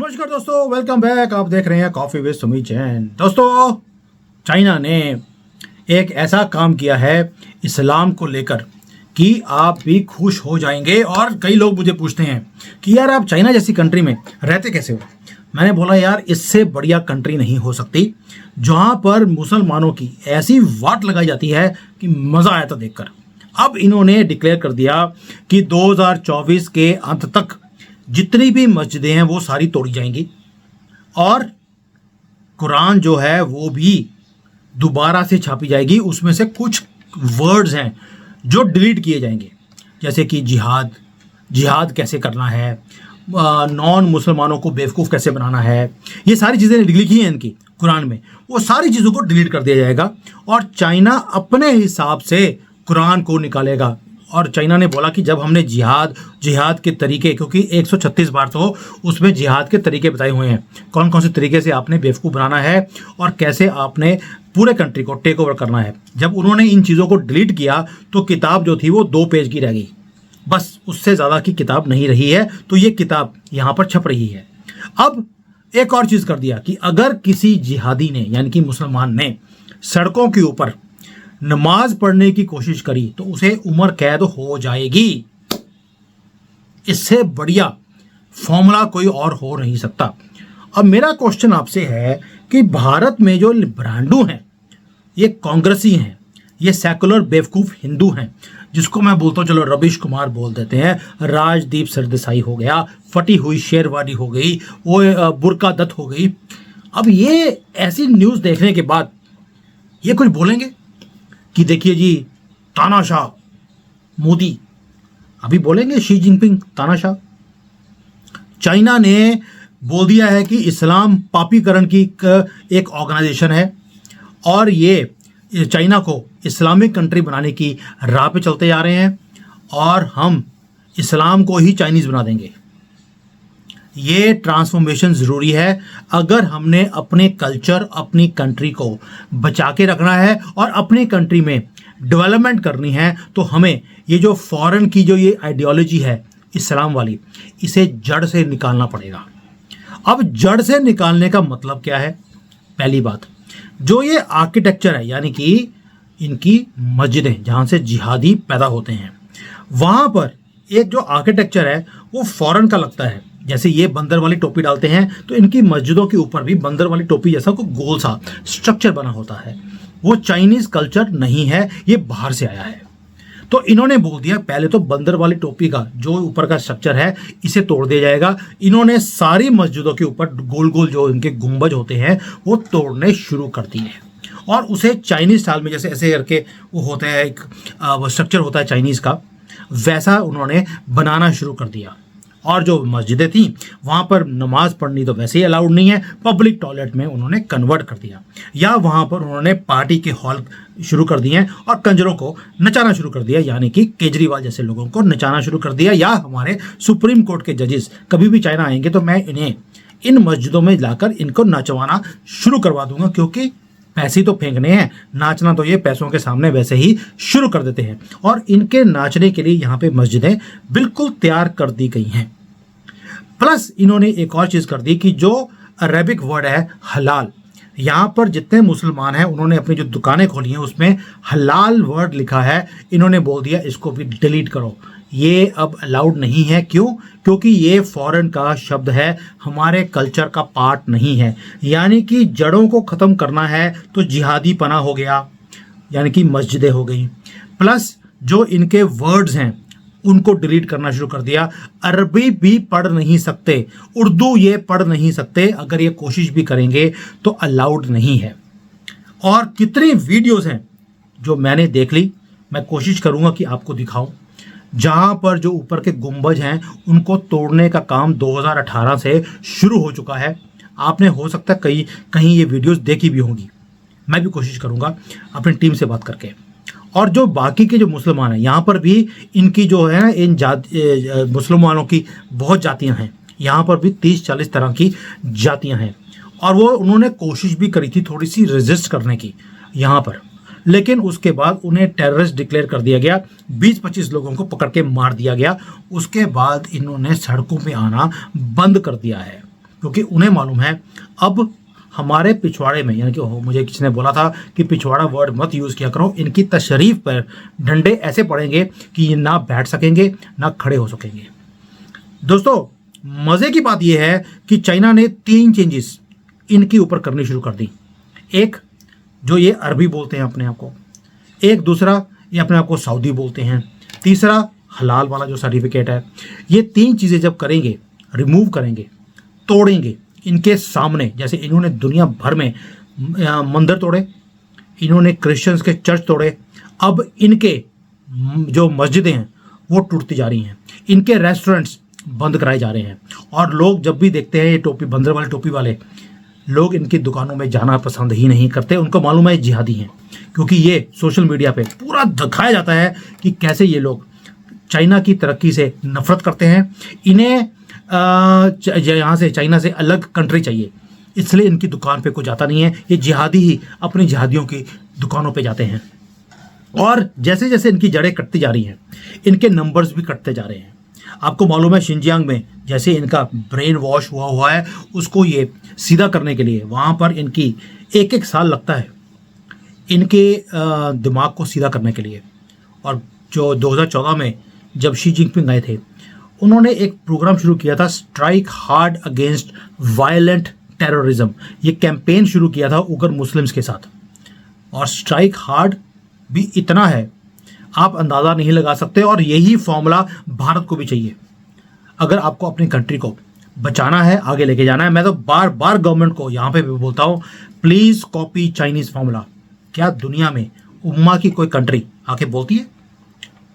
नमस्कार दोस्तों, welcome back. आप देख रहे हैं कॉफी विद सुमित जैन। दोस्तों, चाइना ने एक ऐसा काम किया है इस्लाम को लेकर कि आप भी खुश हो जाएंगे। और कई लोग मुझे पूछते हैं कि यार आप चाइना जैसी कंट्री में रहते कैसे हो। मैंने बोला यार इससे बढ़िया कंट्री नहीं हो सकती जहां पर मुसलमानों की ऐसी वाट लगाई जाती है कि मज़ा आया था देखकर। अब इन्होंने डिक्लेयर कर दिया कि 2024 के अंत तक जितनी भी मस्जिदें हैं वो सारी तोड़ी जाएंगी और कुरान जो है वो भी दोबारा से छापी जाएगी। उसमें से कुछ वर्ड्स हैं जो डिलीट किए जाएंगे, जैसे कि जिहाद कैसे करना है, नॉन मुसलमानों को बेवकूफ़ कैसे बनाना है, ये सारी चीज़ें लिखी हैं इनकी कुरान में। वो सारी चीज़ों को डिलीट कर दिया जाएगा और चाइना अपने हिसाब से कुरान को निकालेगा। और चाइना ने बोला कि जब हमने जिहाद के तरीके, क्योंकि 136 बार तो उसमें जिहाद के तरीके बताए हुए हैं, कौन कौन से तरीके से आपने बेवकूफ़ बनाना है और कैसे आपने पूरे कंट्री को टेक ओवर करना है। जब उन्होंने इन चीज़ों को डिलीट किया तो किताब जो थी वो 2 पेज की रह गई, बस उससे ज़्यादा की किताब नहीं रही है। तो ये किताब यहाँ पर छप रही है। अब एक और चीज़ कर दिया कि अगर किसी जिहादी ने यानी कि मुसलमान ने सड़कों के ऊपर नमाज पढ़ने की कोशिश करी तो उसे उम्र कैद हो जाएगी। इससे बढ़िया फॉर्मूला कोई और हो नहीं सकता। अब मेरा क्वेश्चन आपसे है कि भारत में जो ब्रांडू हैं, ये कांग्रेसी हैं, ये सेकुलर बेवकूफ़ हिंदू हैं, जिसको मैं बोलता हूँ, चलो रविश कुमार बोल देते हैं, राजदीप सरदेसाई हो गया, फटी हुई शेरवानी हो गई, वो बुरका दत्त हो गई। अब ये ऐसी न्यूज़ देखने के बाद ये कुछ बोलेंगे कि देखिए जी तानाशाह मोदी, अभी बोलेंगे शी जिनपिंग तानाशाह। चाइना ने बोल दिया है कि इस्लाम पापीकरण की एक ऑर्गेनाइजेशन है और ये चाइना को इस्लामिक कंट्री बनाने की राह पे चलते जा रहे हैं और हम इस्लाम को ही चाइनीज़ बना देंगे। ये ट्रांसफॉर्मेशन ज़रूरी है अगर हमने अपने कल्चर, अपनी कंट्री को बचा के रखना है और अपनी कंट्री में डेवलपमेंट करनी है। तो हमें ये जो फॉरेन की जो ये आइडियोलॉजी है इस्लाम वाली, इसे जड़ से निकालना पड़ेगा। अब जड़ से निकालने का मतलब क्या है? पहली बात, जो ये आर्किटेक्चर है यानी कि इनकी मस्जिदें जहाँ से जिहादी पैदा होते हैं, वहाँ पर एक जो आर्किटेक्चर है वो फॉरेन का लगता है। जैसे ये बंदर वाली टोपी डालते हैं तो इनकी मस्जिदों के ऊपर भी बंदर वाली टोपी जैसा कोई गोल सा स्ट्रक्चर बना होता है। वो चाइनीज़ कल्चर नहीं है, ये बाहर से आया है। तो इन्होंने बोल दिया पहले तो बंदर वाली टोपी का जो ऊपर का स्ट्रक्चर है इसे तोड़ दिया जाएगा। इन्होंने सारी मस्जिदों के ऊपर गोल गोल जो इनके गुंबज होते हैं वो तोड़ने शुरू कर दिए और उसे चाइनीज़ स्टाइल में, जैसे ऐसे करके वो होता है, एक स्ट्रक्चर होता है चाइनीज़ का, वैसा उन्होंने बनाना शुरू कर दिया। और जो मस्जिदें थी वहाँ पर नमाज पढ़नी तो वैसे ही अलाउड नहीं है, पब्लिक टॉयलेट में उन्होंने कन्वर्ट कर दिया, या वहाँ पर उन्होंने पार्टी के हॉल शुरू कर दिए और कंजरों को नचाना शुरू कर दिया, यानी कि केजरीवाल जैसे लोगों को नचाना शुरू कर दिया। या हमारे सुप्रीम कोर्ट के जजेस कभी भी चाइना आएंगे तो मैं इन्हें इन मस्जिदों में लाकर इनको नचवाना शुरू करवा दूंगा, क्योंकि पैसे तो फेंकने हैं, नाचना तो ये पैसों के सामने वैसे ही शुरू कर देते हैं। और इनके नाचने के लिए यहाँ पे मस्जिदें बिल्कुल तैयार कर दी गई हैं। प्लस इन्होंने एक और चीज़ कर दी कि जो अरेबिक वर्ड है हलाल, यहाँ पर जितने मुसलमान हैं उन्होंने अपनी जो दुकानें खोली हैं उसमें हलाल वर्ड लिखा है, इन्होंने बोल दिया इसको भी डिलीट करो, ये अब अलाउड नहीं है। क्यों? क्योंकि ये फॉरेन का शब्द है, हमारे कल्चर का पार्ट नहीं है। यानी कि जड़ों को ख़त्म करना है तो जिहादी पना हो गया, यानी कि मस्जिदें हो गई। प्लस जो इनके वर्ड्स हैं उनको डिलीट करना शुरू कर दिया। अरबी भी पढ़ नहीं सकते, उर्दू ये पढ़ नहीं सकते, अगर ये कोशिश भी करेंगे तो अलाउड नहीं है। और कितनी वीडियोस हैं जो मैंने देख ली, मैं कोशिश करूंगा कि आपको दिखाऊं, जहां पर जो ऊपर के गुंबज हैं उनको तोड़ने का काम 2018 से शुरू हो चुका है। आपने हो सकता है कहीं ये वीडियोस देखी भी होंगी, मैं भी कोशिश करूंगा अपनी टीम से बात करके। और जो बाकी के जो मुसलमान हैं यहाँ पर भी इनकी जो है ना, इन मुसलमानों की बहुत जातियाँ हैं, यहाँ पर भी 30-40 तरह की जातियाँ हैं। और वो उन्होंने कोशिश भी करी थी थोड़ी सी रेजिस्ट करने की यहाँ पर, लेकिन उसके बाद उन्हें टेररिस्ट डिक्लेयर कर दिया गया, 20-25 लोगों को पकड़ के मार दिया गया। उसके बाद इन्होंने सड़कों पे आना बंद कर दिया है। क्योंकि उन्हें मालूम है अब हमारे पिछवाड़े में, यानी कि मुझे किसी ने बोला था कि पिछवाड़ा वर्ड मत यूज़ किया करो, इनकी तशरीफ पर डंडे ऐसे पड़ेंगे कि ये ना बैठ सकेंगे ना खड़े हो सकेंगे। दोस्तों, मज़े की बात यह है कि चाइना ने 3 चेंजेस इनके ऊपर करनी शुरू कर दी। एक, जो ये अरबी बोलते हैं अपने आप को, एक दूसरा ये अपने आप को सऊदी बोलते हैं, तीसरा हलाल वाला जो सर्टिफिकेट है। ये 3 चीज़ें जब करेंगे, रिमूव करेंगे, तोड़ेंगे इनके सामने, जैसे इन्होंने दुनिया भर में मंदिर तोड़े, इन्होंने क्रिश्चियंस के चर्च तोड़े, अब इनके जो मस्जिदें हैं वो टूटती जा रही हैं, इनके रेस्टोरेंट्स बंद कराए जा रहे हैं, और लोग जब भी देखते हैं ये टोपी, बंदर वाले टोपी वाले लोग इनकी दुकानों में जाना पसंद ही नहीं करते। उनको मालूम है जिहादी हैं, क्योंकि ये सोशल मीडिया पे पूरा दिखाया जाता है कि कैसे ये लोग चाइना की तरक्की से नफरत करते हैं, इन्हें यहाँ से, चाइना से अलग कंट्री चाहिए, इसलिए इनकी दुकान पे कोई जाता नहीं है। ये जिहादी ही अपनी जिहादियों की दुकानों पे जाते हैं, और जैसे जैसे इनकी जड़ें कटती जा रही हैं, इनके नंबर्स भी कटते जा रहे हैं। आपको मालूम है शिनजियांग में जैसे इनका ब्रेन वॉश हुआ है, उसको ये सीधा करने के लिए वहाँ पर इनकी 1-1 साल लगता है इनके दिमाग को सीधा करने के लिए। और जो 2014 में जब शी जिनपिंग आए थे, उन्होंने एक प्रोग्राम शुरू किया था, strike hard against violent terrorism. ये कैंपेन शुरू किया था उगर मुस्लिम्स के साथ, और स्ट्राइक हार्ड भी इतना है आप अंदाज़ा नहीं लगा सकते, और यही फॉर्मूला भारत को भी चाहिए। अगर आपको अपनी कंट्री को बचाना है, आगे लेके जाना है, मैं तो बार बार गवर्नमेंट को यहाँ पे भी बोलता हूँ, प्लीज़ कॉपी चाइनीज़ फॉर्मूला। क्या दुनिया में उम्मा की कोई कंट्री आके बोलती है?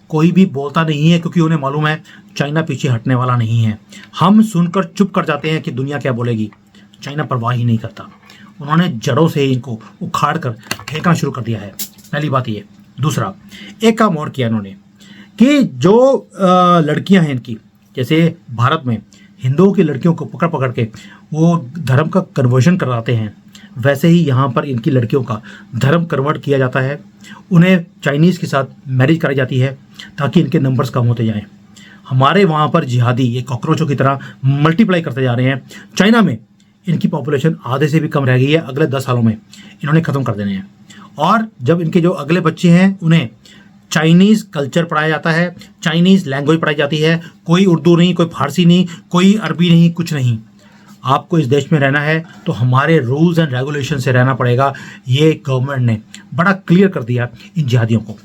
कोई भी बोलता नहीं है, क्योंकि उन्हें मालूम है चाइना पीछे हटने वाला नहीं है। हम सुनकर चुप कर जाते हैं कि दुनिया क्या बोलेगी, चाइना परवाह ही नहीं करता। उन्होंने जड़ों से इनको उखाड़ कर फेंकना शुरू कर दिया है, पहली बात ये। दूसरा, एक काम और किया इन्होंने कि जो लड़कियां हैं इनकी, जैसे भारत में हिंदुओं की लड़कियों को पकड़ पकड़ के वो धर्म का कन्वर्जन कराते हैं, वैसे ही यहाँ पर इनकी लड़कियों का धर्म कन्वर्ट किया जाता है, उन्हें चाइनीज़ के साथ मैरिज कराई जाती है ताकि इनके नंबर्स कम होते जाएं। हमारे वहाँ पर जिहादी ये कॉकरोचों की तरह मल्टीप्लाई करते जा रहे हैं। चाइना में इनकी पॉपुलेशन आधे से भी कम रह गई है, अगले 10 सालों में इन्होंने ख़त्म कर देने हैं। और जब इनके जो अगले बच्चे हैं उन्हें चाइनीज़ कल्चर पढ़ाया जाता है, चाइनीज़ लैंग्वेज पढ़ाई जाती है, कोई उर्दू नहीं, कोई फारसी नहीं, कोई अरबी नहीं, कुछ नहीं। आपको इस देश में रहना है तो हमारे रूल्स एंड रेगुलेशन से रहना पड़ेगा। ये गवर्नमेंट ने बड़ा क्लियर कर दिया इन जिहादियों को।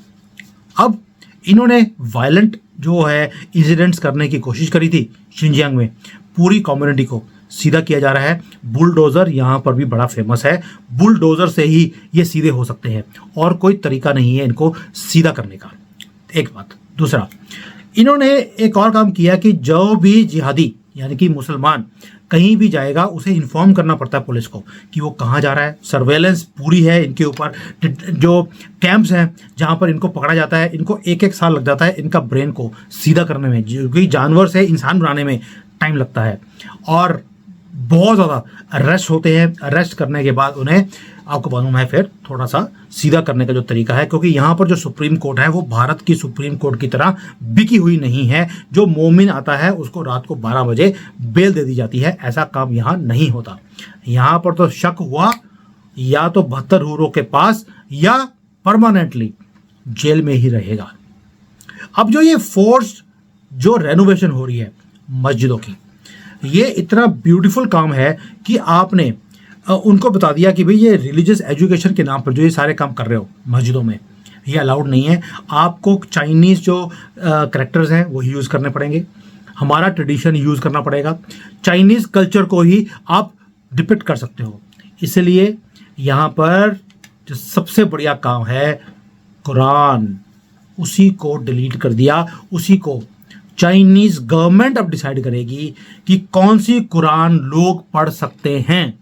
अब इन्होंने वायलेंट जो है इंसिडेंट्स करने की कोशिश करी थी शिनजियांग में, पूरी कम्युनिटी को सीधा किया जा रहा है। बुलडोज़र यहाँ पर भी बड़ा फेमस है, बुलडोज़र से ही ये सीधे हो सकते हैं, और कोई तरीका नहीं है इनको सीधा करने का। एक बात। दूसरा, इन्होंने एक और काम किया कि जो भी जिहादी यानी कि मुसलमान कहीं भी जाएगा उसे इन्फॉर्म करना पड़ता है पुलिस को कि वो कहाँ जा रहा है। सर्वेलेंस पूरी है इनके ऊपर। जो कैंप्स हैं जहाँ पर इनको पकड़ा जाता है, इनको 1-1 साल लग जाता है इनका ब्रेन को सीधा करने में, क्योंकि जानवर से इंसान बनाने में टाइम लगता है, और बहुत ज़्यादा अरेस्ट होते हैं। अरेस्ट करने के बाद उन्हें, आपको मालूम है, फिर थोड़ा सा सीधा करने का जो तरीका है, क्योंकि यहाँ पर जो सुप्रीम कोर्ट है वो भारत की सुप्रीम कोर्ट की तरह बिकी हुई नहीं है। जो मोमिन आता है उसको रात को 12 बजे बेल दे दी जाती है, ऐसा काम यहाँ नहीं होता। यहाँ पर तो शक हुआ या तो 72 हूरों के पास या परमानेंटली जेल में ही रहेगा। अब जो ये फोर्स जो रेनोवेशन हो रही है मस्जिदों की, ये इतना ब्यूटीफुल काम है कि आपने उनको बता दिया कि भाई ये रिलीजियस एजुकेशन के नाम पर जो ये सारे काम कर रहे हो मस्जिदों में, ये अलाउड नहीं है। आपको चाइनीज़ जो करैक्टर्स हैं वो यूज़ करने पड़ेंगे, हमारा ट्रेडिशन यूज़ करना पड़ेगा, चाइनीज़ कल्चर को ही आप डिपिक्ट कर सकते हो। इसलिए यहाँ पर जो सबसे बढ़िया काम है कुरान, उसी को डिलीट कर दिया। उसी को चाइनीज़ गवर्नमेंट अब डिसाइड करेगी कि कौन सी कुरान लोग पढ़ सकते हैं।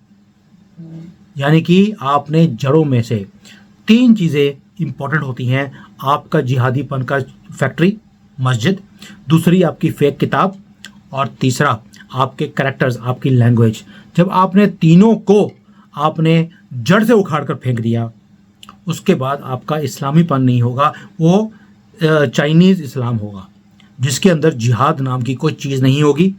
यानी कि आपने जड़ों में से 3 चीज़ें इंपॉर्टेंट होती हैं। आपका जिहादीपन का फैक्ट्री मस्जिद, दूसरी आपकी फेक किताब, और तीसरा आपके कैरेक्टर्स, आपकी लैंग्वेज। जब आपने तीनों को आपने जड़ से उखाड़ कर फेंक दिया, उसके बाद आपका इस्लामीपन नहीं होगा, वो चाइनीज़ इस्लाम होगा, जिसके अंदर जिहाद नाम की कोई चीज़ नहीं होगी।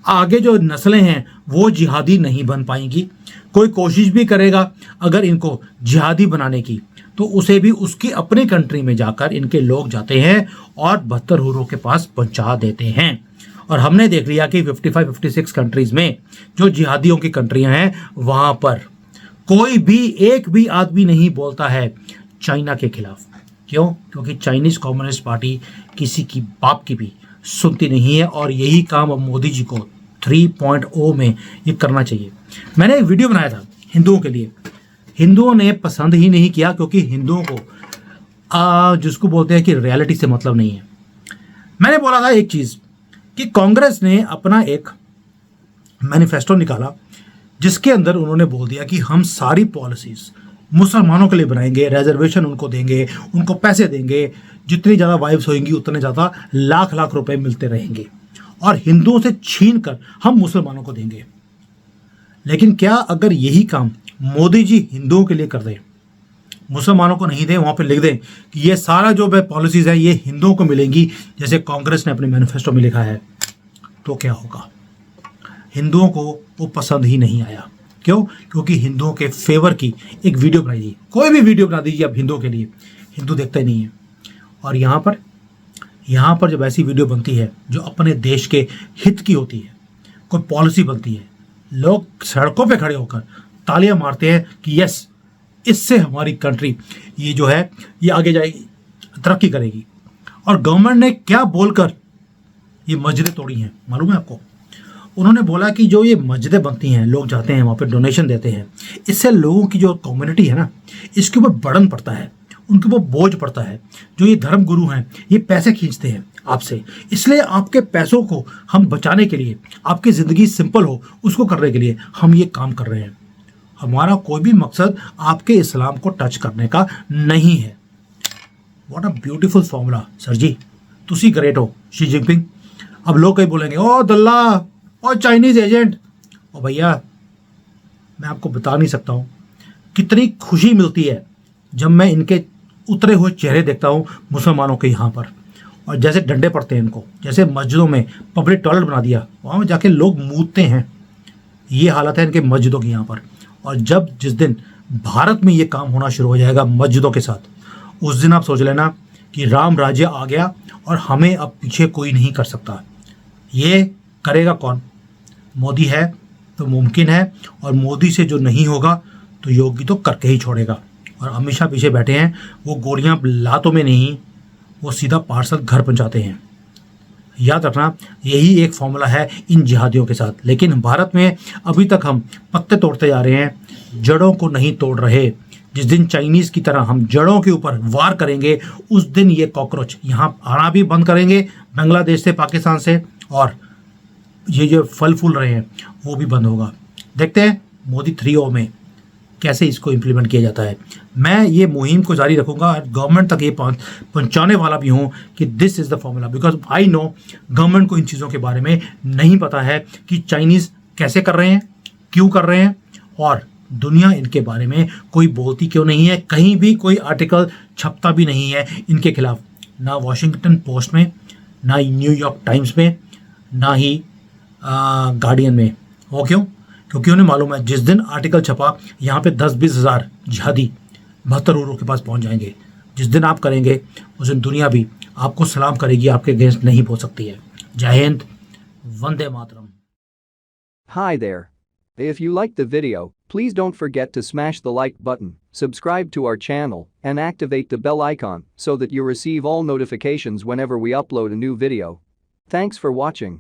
आगे जो नस्लें हैं वो जिहादी नहीं बन पाएंगी। कोई कोशिश भी करेगा अगर इनको जिहादी बनाने की, तो उसे भी उसकी अपनी कंट्री में जाकर इनके लोग जाते हैं और बदतरहुरों के पास पहुंचा देते हैं। और हमने देख लिया कि 55-56 कंट्रीज में जो जिहादियों की कंट्रियां हैं वहां पर कोई भी एक भी आदमी नहीं बोलता है चाइना के खिलाफ। क्यों? क्योंकि चाइनीज कम्युनिस्ट पार्टी किसी की बाप की भी सुनती नहीं है। और यही काम अब मोदी जी को 3.0 में ये करना चाहिए। मैंने एक वीडियो बनाया था हिंदुओं के लिए, हिंदुओं ने पसंद ही नहीं किया, क्योंकि हिंदुओं को जिसको बोलते हैं कि रियलिटी से मतलब नहीं है। मैंने बोला था एक चीज़ कि कांग्रेस ने अपना एक मैनिफेस्टो निकाला जिसके अंदर उन्होंने बोल दिया कि हम सारी पॉलिसीज मुसलमानों के लिए बनाएंगे, रिजर्वेशन उनको देंगे, उनको पैसे देंगे, जितनी ज़्यादा वाइफ्स होंगी उतने ज़्यादा लाख लाख रुपए मिलते रहेंगे, और हिंदुओं से छीन कर हम मुसलमानों को देंगे। लेकिन क्या अगर यही काम मोदी जी हिंदुओं के लिए कर दें, मुसलमानों को नहीं दें, वहाँ पे लिख दें कि ये सारा जो पॉलिसीज है ये हिंदुओं को मिलेंगी जैसे कांग्रेस ने अपने मैनिफेस्टो में लिखा है, तो क्या होगा? हिंदुओं को वो पसंद ही नहीं आया। क्यों? क्योंकि हिंदुओं के फेवर की एक वीडियो बनाई थी। कोई भी वीडियो बना दीजिए आप हिंदुओं के लिए, हिंदू देखते नहीं है। और यहाँ पर जब ऐसी वीडियो बनती है जो अपने देश के हित की होती है, कोई पॉलिसी बनती है, लोग सड़कों पे खड़े होकर तालियां मारते हैं कि यस, इससे हमारी कंट्री ये जो है ये आगे जाएगी, तरक्की करेगी। और गवर्नमेंट ने क्या बोलकर ये मस्जिदें तोड़ी हैं मालूम है आपको? उन्होंने बोला कि जो ये मस्जिदें बनती हैं, लोग जाते हैं वहाँ पे डोनेशन देते हैं, इससे लोगों की जो कम्युनिटी है ना, इसके ऊपर बर्डन पड़ता है, उनके ऊपर बोझ पड़ता है। जो ये धर्म गुरु हैं ये पैसे खींचते हैं आपसे, इसलिए आपके पैसों को हम बचाने के लिए, आपकी ज़िंदगी सिंपल हो उसको करने के लिए हम ये काम कर रहे हैं। हमारा कोई भी मकसद आपके इस्लाम को टच करने का नहीं है। What a beautiful formula sir जी, तुसी ग्रेट हो शी जिनपिंग। अब लोग कहीं बोलेंगे ओ दल्ला और चाइनीज एजेंट। और भैया मैं आपको बता नहीं सकता हूँ कितनी खुशी मिलती है जब मैं इनके उतरे हुए चेहरे देखता हूँ मुसलमानों के यहाँ पर, और जैसे डंडे पड़ते हैं इनको, जैसे मस्जिदों में पब्लिक टॉयलेट बना दिया, वहाँ में जाके लोग मूतते हैं। ये हालत है इनके मस्जिदों की यहाँ पर। और जब जिस दिन भारत में ये काम होना शुरू हो जाएगा मस्जिदों के साथ, उस दिन आप सोच लेना कि राम राज्य आ गया और हमें अब पीछे कोई नहीं कर सकता। ये करेगा कौन? मोदी है तो मुमकिन है, और मोदी से जो नहीं होगा तो योगी तो करके ही छोड़ेगा। और अमित शाह पीछे बैठे हैं, वो गोलियां लातों में नहीं, वो सीधा पार्सल घर पहुंचाते हैं। याद रखना, यही एक फॉर्मूला है इन जिहादियों के साथ। लेकिन भारत में अभी तक हम पत्ते तोड़ते जा रहे हैं, जड़ों को नहीं तोड़ रहे। जिस दिन चाइनीज़ की तरह हम जड़ों के ऊपर वार करेंगे, उस दिन ये कॉकरोच यहाँ आना भी बंद करेंगे, बांग्लादेश से, पाकिस्तान से, और ये जो फल फूल रहे हैं वो भी बंद होगा। देखते हैं मोदी 3.0 में कैसे इसको इम्प्लीमेंट किया जाता है। मैं ये मुहिम को जारी रखूंगा, गवर्नमेंट तक ये पहुंचाने वाला भी हूँ कि this is the formula, because I know government को इन चीज़ों के बारे में नहीं पता है कि चाइनीज़ कैसे कर रहे हैं, क्यों कर रहे हैं, और दुनिया इनके बारे में कोई बोलती क्यों नहीं है। कहीं भी कोई आर्टिकल छपता भी नहीं है इनके खिलाफ, ना वॉशिंगटन पोस्ट में, ना न्यूयॉर्क टाइम्स में, ना ही गार्डियन में। वो क्यों? क्योंकि उन्हें मालूम है जिस दिन आर्टिकल छपा यहाँ पे 10-20 हज़ार जिहादी 72 के पास पहुँच जाएंगे। जिस दिन आप करेंगे उस दिन दुनिया भी आपको सलाम करेगी, आपके अगेंस्ट नहीं बोल सकती है। जय Hind, Vande Mataram. Hi there. If you liked the video, please don't forget to smash the like button, subscribe to our channel, and activate the bell icon so that you receive all notifications whenever we upload a new video. Thanks for watching.